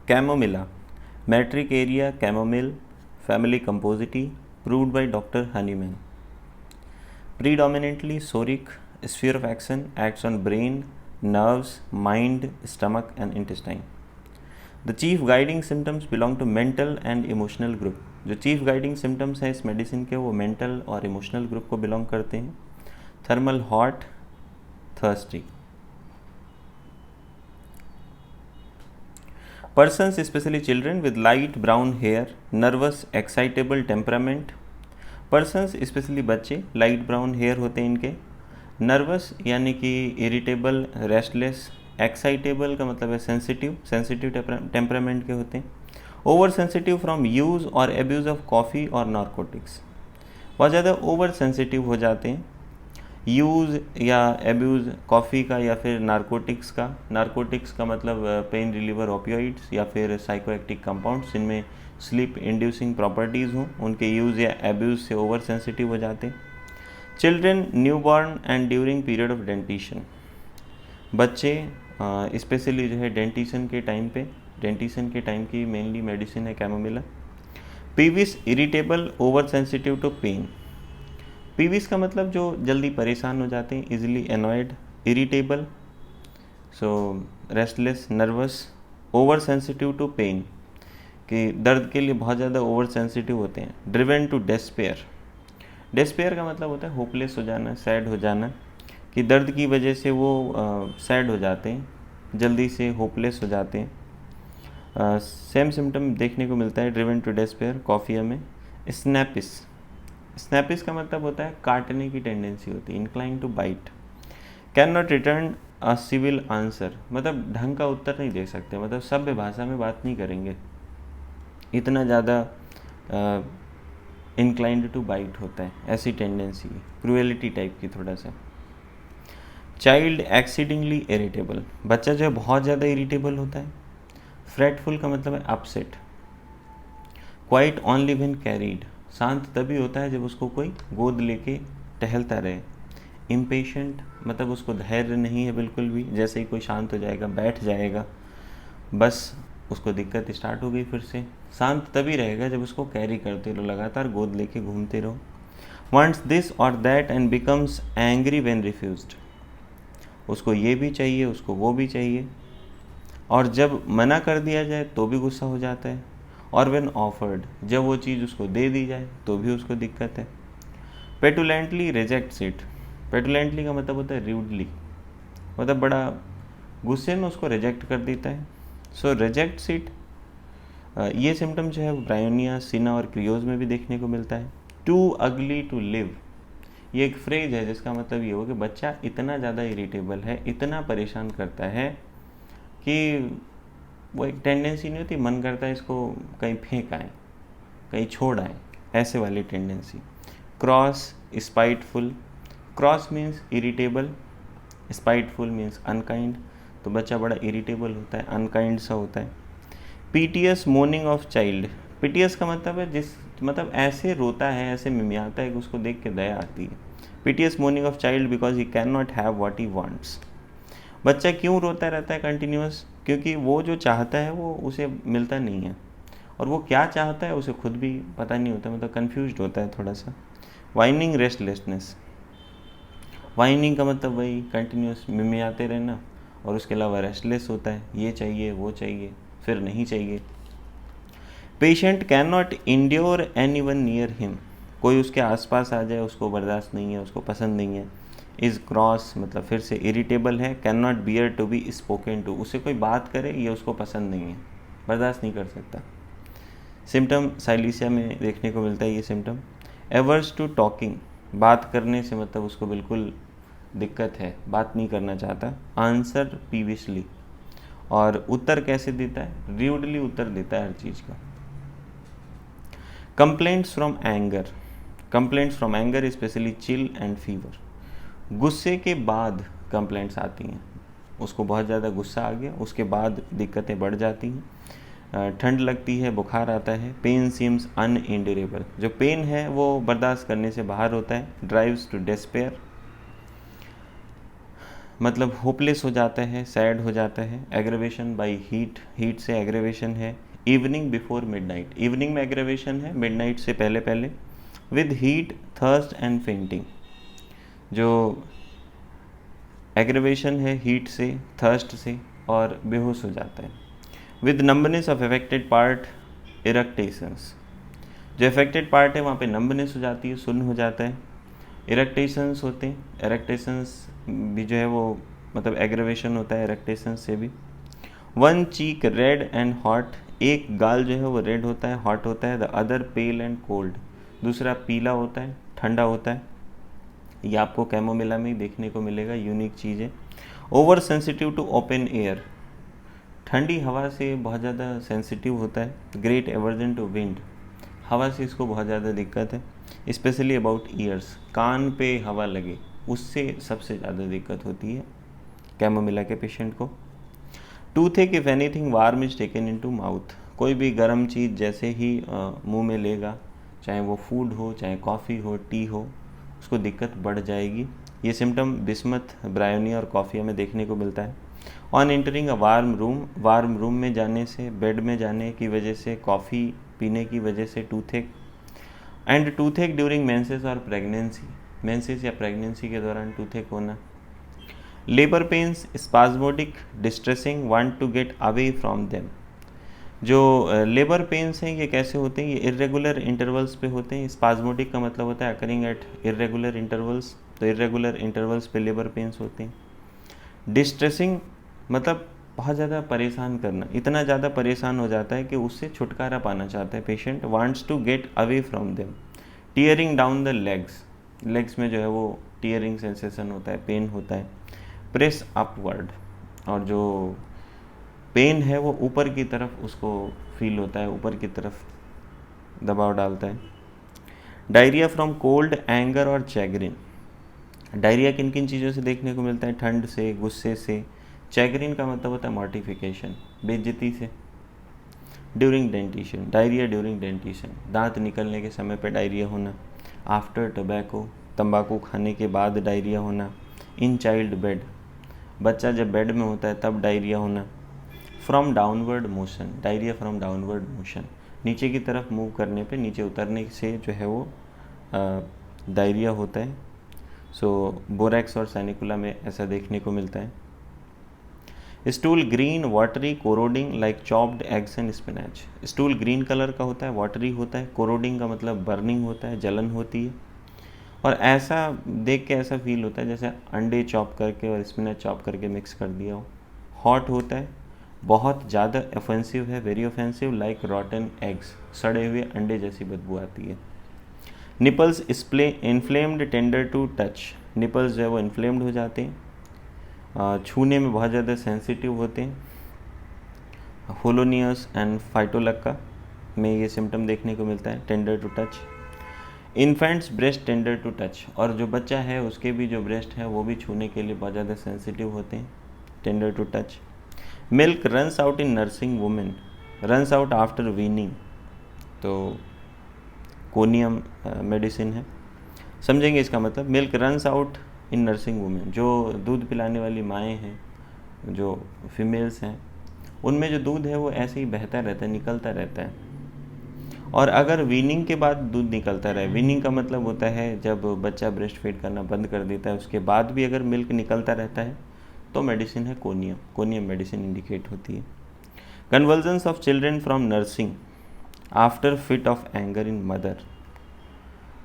Chamomilla, Matricaria chamomile, family Compositae, proved by Dr. Hahnemann. Predominantly soric, sphere of action acts on brain, nerves, mind, stomach and intestine. The chief guiding symptoms belong to mental and emotional group. जो chief guiding symptoms हैं इस medicine के वो mental और emotional group को belong करते हैं. Thermal hot, thirsty. Persons, especially children, with light brown hair, nervous, excitable temperament. Persons, especially बच्चे, light brown hair होते हैं इनके. Nervous यानी कि irritable, restless. Excitable का मतलब है sensitive temperament के होते हैं. ओवर सेंसिटिव फ्रॉम यूज़ और एब्यूज़ ऑफ कॉफ़ी और नारकोटिक्स. बहुत ज़्यादा ओवर सेंसिटिव हो जाते हैं यूज़ या एब्यूज़ कॉफ़ी का या फिर नारकोटिक्स का. नारकोटिक्स का मतलब पेन रिलीवर ओपियोइड्स या फिर साइकोएक्टिव कंपाउंड्स जिनमें स्लीप इंड्यूसिंग प्रॉपर्टीज़ हों, उनके यूज़ या एब्यूज़ से ओवर सेंसिटिव हो जाते हैं. Children newborn and during period of dentition. बच्चे स्पेशली जो है डेंटिशन के टाइम की मेनली मेडिसिन है chamomilla. Peevish, irritable, over sensitive to pain. Peevish का मतलब जो जल्दी परेशान हो जाते हैं, easily annoyed. Irritable, so restless, nervous. Over sensitive to pain, कि दर्द के लिए बहुत ज़्यादा ओवर सेंसिटिव होते हैं. Driven to despair. डेस्पेयर का मतलब होता है होपलेस हो जाना, सैड हो जाना, कि दर्द की वजह से वो सैड हो जाते हैं, जल्दी से होपलेस हो जाते हैं. सेम सिम्टम देखने को मिलता है ड्रिवन टू डेस्पेयर कॉफिया में. स्नैपिस का मतलब होता है काटने की टेंडेंसी होती है, incline to bite. Can not return a civil answer, मतलब ढंग का उत्तर नहीं दे सकते, मतलब सभ्य भाषा में बात नहीं करेंगे, इतना ज़्यादा इंक्लाइंड टू बाइट होता है, ऐसी टेंडेंसी, क्रूएलिटी टाइप की थोड़ा सा. चाइल्ड एक्सीडिंगली इरिटेबल, बच्चा जो है बहुत ज़्यादा इरिटेबल होता है. फ्रेटफुल का मतलब है upset. Quite only when carried, शांत तभी होता है जब उसको कोई गोद लेके टहलता रहे. इम्पेशेंट मतलब उसको धैर्य नहीं है बिल्कुल भी, जैसे ही कोई शांत हो जाएगा, बैठ जाएगा, बस उसको दिक्कत स्टार्ट हो गई फिर से. शांत तभी रहेगा जब उसको कैरी करते रहो, लगातार गोद लेके घूमते रहो. वांट्स दिस और that and becomes angry when refused, उसको ये भी चाहिए, उसको वो भी चाहिए, और जब मना कर दिया जाए तो भी गुस्सा हो जाता है. और व्हेन ऑफर्ड, जब वो चीज़ उसको दे दी जाए तो भी उसको दिक्कत है. पेटुलेंटली रिजेक्ट्स इट. पेटुलेंटली का मतलब होता है रूडली, मतलब बड़ा गुस्से में उसको रिजेक्ट कर देता है. सो रिजेक्ट्स इट. ये सिम्टम जो है ब्रायोनिया, सिना और क्रियोज में भी देखने को मिलता है. टू अगली टू लिव, ये एक फ्रेज है जिसका मतलब ये हो कि बच्चा इतना ज़्यादा इरिटेबल है, इतना परेशान करता है कि वो एक टेंडेंसी नहीं होती, मन करता है इसको कहीं फेंक आए, कहीं छोड़ आए, ऐसे वाली tendency. Cross, spiteful. Cross means irritable, spiteful means unkind. तो बच्चा बड़ा इरिटेबल होता है, अनकाइंड सा होता है. Piteous moaning of child. पीटियस का मतलब है मतलब ऐसे रोता है, ऐसे मिमियाता है कि उसको देख के दया आती है. Piteous moaning of child because he can not have what he wants. बच्चा क्यों रोता रहता है कंटिन्यूस, क्योंकि वो जो चाहता है वो उसे मिलता नहीं है, और वो क्या चाहता है उसे खुद भी पता नहीं होता, मतलब कंफ्यूज्ड होता है थोड़ा सा. Whining, restlessness. वाइनिंग का मतलब वही कंटिन्यूस मिमियाते रहना, और उसके अलावा रेस्टलेस होता है, ये चाहिए वो चाहिए फिर नहीं चाहिए. Patient can not endure anyone near him, कोई उसके आसपास आ जाए उसको बर्दाश्त नहीं है, उसको पसंद नहीं है. इज़ क्रॉस मतलब फिर से इरिटेबल है. Can not bear to be spoken to, उससे कोई बात करे ये उसको पसंद नहीं है, बर्दाश्त नहीं कर सकता. सिम्टम साइलीसिया में देखने को मिलता है ये सिम्टम. एवर्स टू टॉकिंग, बात करने से मतलब उसको बिल्कुल दिक्कत है, बात नहीं करना चाहता. आंसर पीविशली, और उत्तर कैसे देता है, र्यूडली उत्तर देता है हर चीज़ का. Complaints from anger. Complaints from anger specially chill and fever. गुस्से के बाद कंप्लेंट्स आती हैं, उसको बहुत ज़्यादा गुस्सा आ गया, उसके बाद दिक्कतें बढ़ जाती हैं. ठंड लगती है, बुखार आता है. पेन सीम्स अनइंड्यूरेबल, जो पेन है वो बर्दाश्त करने से बाहर होता है. Drives to despair. मतलब होपलेस हो जाता है, सैड हो जाता है। एग्रेवेशन बाय हीट, हीट से एग्रेवेशन है। इवनिंग बिफोर मिडनाइट, इवनिंग में एग्रेवेशन है, मिडनाइट से पहले पहले। With heat, thirst and fainting, जो एग्रेवेशन है हीट से, थर्स्ट से और बेहोश हो जाता है। With numbness of affected part, eructations, जो अफेक्टेड पार्ट है वहाँ पे नंबनेस हो जाती है, सुन्न हो जाता है। इरेक्टेशंस होते हैं, इरेक्टेशंस भी जो है वो मतलब एग्रेवेशन होता है इरेक्टेशंस से भी। One cheek red and hot, एक गाल जो है वो रेड होता है, हॉट होता है। The other pale and cold, दूसरा पीला होता है, ठंडा होता है। ये आपको कैमोमिला में ही देखने को मिलेगा, यूनिक चीज़ है। Over sensitive to open air, ठंडी हवा से बहुत ज़्यादा सेंसिटिव होता है। ग्रेट एवर्जन टू विंड, हवा से इसको बहुत ज़्यादा दिक्कत है। स्पेशली अबाउट ईयर्स, कान पे हवा लगे उससे सबसे ज़्यादा दिक्कत होती है कैमोमिला के पेशेंट को। Toothache, if anything warm is taken into mouth, कोई भी गर्म चीज़ जैसे ही मुंह में लेगा, चाहे वो फूड हो, चाहे कॉफ़ी हो, टी हो, उसको दिक्कत बढ़ जाएगी। ये सिम्टम बिस्मथ, ब्रायोनिया और कॉफिया में देखने को मिलता है। On entering a warm room, warm room में जाने से, बेड में जाने की वजह से, कॉफ़ी पीने की वजह से toothache. And toothache during menses और प्रेगनेंसी, मेंसेस या प्रेगनेंसी के दौरान टूथेक होना। Labour pains, spasmodic, distressing, want to get away from them, जो लेबर पेन्स हैं ये कैसे होते हैं, ये इर्रेगुलर इंटरवल्स पे होते हैं। स्पाज्मोडिक का मतलब होता है अकरिंग एट इर्रेगुलर इंटरवल्स, तो इर्रेगुलर इंटरवल्स पे लेबर पेन्स होते हैं। डिस्ट्रेसिंग मतलब बहुत ज़्यादा परेशान करना, इतना ज़्यादा परेशान हो जाता है कि उससे छुटकारा पाना चाहता है patient. Wants to get away from them. Tearing down the legs, legs में जो है वो टीयरिंग सेंसेशन होता है, पेन होता है। प्रेस अपवर्ड, और जो पेन है वो ऊपर की तरफ उसको फील होता है, ऊपर की तरफ दबाव डालता है। डायरिया फ्रॉम कोल्ड, एंगर और चैगरिन, डायरिया किन किन चीज़ों से देखने को मिलता है, ठंड से, गुस्से से। चैगरिन का मतलब होता है मॉर्टिफिकेशन, बेइज्जती से। During dentition, diarrhoea during dentition, दांत निकलने के समय पे डायरिया होना। आफ्टर टोबैको, तंबाकू खाने के बाद डायरिया होना। इन चाइल्ड बेड, बच्चा जब बेड में होता है तब डायरिया होना। From downward motion, diarrhoea from downward motion, नीचे की तरफ मूव करने पे, नीचे उतरने से जो है वो डायरिया होता है। सो बोरैक्स और सैनिकुला में ऐसा देखने को मिलता है। Stool green, watery, corroding like chopped eggs and spinach, stool green colour का होता है, वाटरी होता है, कोरोडिंग का मतलब बर्निंग होता है, जलन होती है। और ऐसा देख के ऐसा फील होता है जैसे अंडे चॉप करके और स्पिनच चॉप करके मिक्स कर दिया हो। हॉट होता है, बहुत ज़्यादा ऑफेंसिव है, very offensive, like rotten eggs, सड़े हुए अंडे जैसी बदबू आती है। Nipples inflamed, tender to touch, nipples जो है वो इन्फ्लेम्ड हो जाते हैं, छूने में बहुत ज़्यादा सेंसिटिव होते हैं। होलोनियस एंड फाइटोलक्का में ये सिम्टम देखने को मिलता है, tender to touch. Infants breast tender to touch, और जो बच्चा है उसके भी जो ब्रेस्ट है वो भी छूने के लिए बहुत ज़्यादा सेंसिटिव होते हैं, tender to touch. Milk runs out in nursing women, runs out after weaning, तो कोनियम मेडिसिन है, समझेंगे इसका मतलब। Milk runs out in nursing women, जो दूध पिलाने वाली माएँ हैं, जो फीमेल्स हैं, उनमें जो दूध है वो ऐसे ही बहता रहता है, निकलता रहता है। और अगर वीनिंग के बाद दूध निकलता रहे, वीनिंग का मतलब होता है जब बच्चा ब्रेस्ट फीड करना बंद कर देता है उसके बाद भी अगर मिल्क निकलता रहता है तो मेडिसिन है कोनियम, कोनियम मेडिसिन इंडिकेट होती है। Convergence of children from nursing after fit of anger in mother,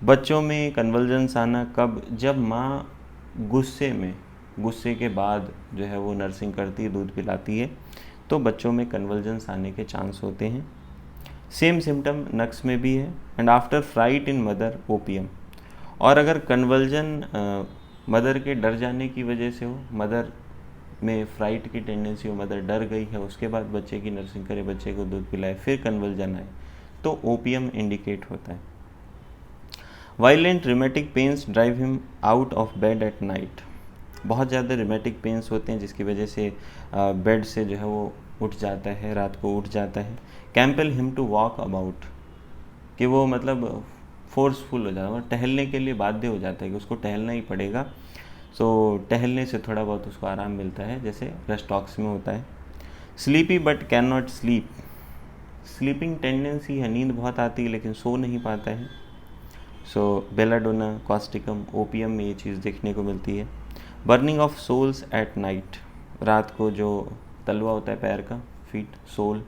बच्चों में कन्वर्जन्स आना कब, जब माँ गुस्से के बाद जो है वो नर्सिंग करती है, दूध पिलाती है, तो बच्चों में कन्वर्जन्स आने के चांस होते हैं। सेम सिम्टम नक्स में भी है। And after fright in mother, opium, और अगर कन्वर्जन मदर के डर जाने की वजह से हो, मदर में फ्राइट की टेंडेंसी हो, मदर डर गई है, उसके बाद बच्चे की नर्सिंग करे, बच्चे को दूध पिलाए, फिर कन्वर्जन आए, तो ओपियम इंडिकेट होता है। Violent rheumatic pains drive him out of bed at night, बहुत ज़्यादा रिमेटिक पेन्स होते हैं जिसकी वजह से बेड से जो है वो उठ जाता है, रात को उठ जाता है। Compel him to walk about, कि वो मतलब फोर्सफुल हो जाता है, टहलने के लिए बाध्य हो जाता है कि उसको टहलना ही पड़ेगा। सो टहलने से थोड़ा बहुत उसको आराम मिलता है, जैसे रेस्टॉक्स में होता है। Sleepy but can not sleep, sleeping tendency है, नींद बहुत आती है लेकिन सो नहीं पाता है। सो बेलाडोना, कॉस्टिकम, ओपियम में ये चीज़ देखने को मिलती है। Burning of soles at night, रात को जो तलवा होता है पैर का, फीट, सोल,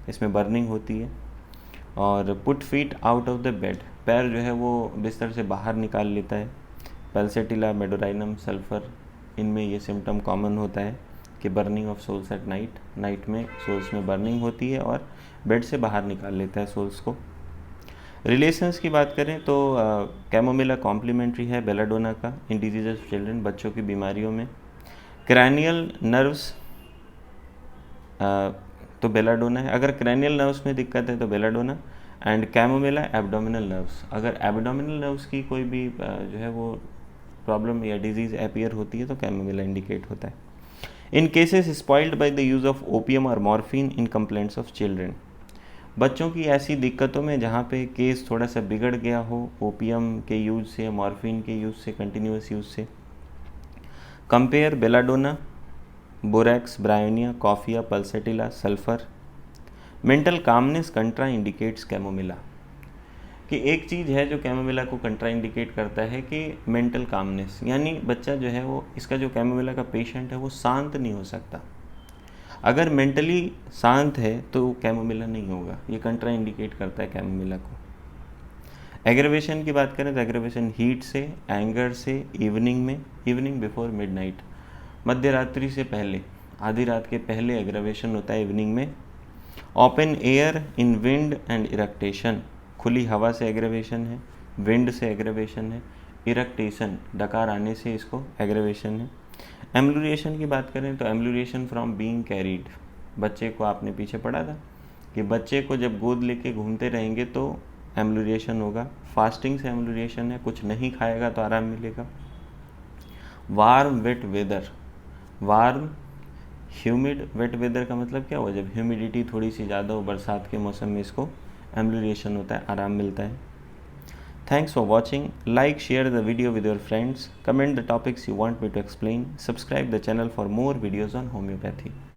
इसमें बर्निंग होती है। और put feet out of the bed, पैर जो है वो बिस्तर से बाहर निकाल लेता है। पल्सेटिला, मेडोराइनम, सल्फर, इनमें ये सिम्टम कॉमन होता है कि burning of soles at night, night में सोल्स में बर्निंग होती है और बेड से बाहर निकाल लेता है सोल्स को। रिलेशंस की बात करें तो कैमोमिला कॉम्प्लीमेंट्री है बेलाडोना का इन डिजीज ऑफ चिल्ड्रन, बच्चों की बीमारियों में। क्रैनियल नर्व्स तो बेलाडोना है, अगर क्रैनियल नर्व्स में दिक्कत है तो belladonna. And chamomilla abdominal nerves, अगर एब्डोमिनल नर्व्स की कोई भी जो है वो प्रॉब्लम या डिजीज़ अपीयर होती है तो कैमोमिला इंडिकेट होता है। In cases spoiled by the use of opium और morphine in complaints of children, बच्चों की ऐसी दिक्कतों में जहाँ पे केस थोड़ा सा बिगड़ गया हो ओपियम के यूज़ से, मॉर्फिन के यूज़ से, कंटिन्यूस यूज़ से। Compare belladonna, borax, bryonia, coffea, pulsatilla, sulphur. Mental calmness contraindicates chamomilla, कि एक चीज़ है जो कैमोमिला को कंट्रा इंडिकेट करता है कि मेंटल कामनेस, यानी बच्चा जो है वो, इसका जो कैमोमिला का पेशेंट है वो शांत नहीं हो सकता। अगर मेंटली शांत है तो कैमोमिला नहीं होगा, ये कंट्रा इंडिकेट करता है कैमोमिला को। एग्रेवेशन की बात करें तो एग्रेवेशन हीट से, एंगर से, इवनिंग में, इवनिंग बिफोर मिडनाइट, मध्य रात्रि से पहले, आधी रात के पहले एग्रेवेशन होता है इवनिंग में। Open air in wind and eructation, खुली हवा से एग्रेवेशन है, विंड से एग्रेवेशन है, इरेक्टेशन, डकार आने से इसको एग्रेवेशन है। एम्लुरेशन की बात करें तो एम्लुरेशन फ्रॉम बीइंग कैरीड, बच्चे को आपने पीछे पढ़ा था कि बच्चे को जब गोद लेके घूमते रहेंगे तो एम्लुरेशन होगा। फास्टिंग से एम्लुरेशन है, कुछ नहीं खाएगा तो आराम मिलेगा। Warm wet weather, warm humid wet weather का मतलब क्या हुआ, जब ह्यूमिडिटी थोड़ी सी ज़्यादा हो बरसात के मौसम में इसको एम्लुरेशन होता है, आराम मिलता है। Thanks for watching. Like, share the video with your friends. Comment the topics you want me to explain. Subscribe the channel for more videos on homeopathy.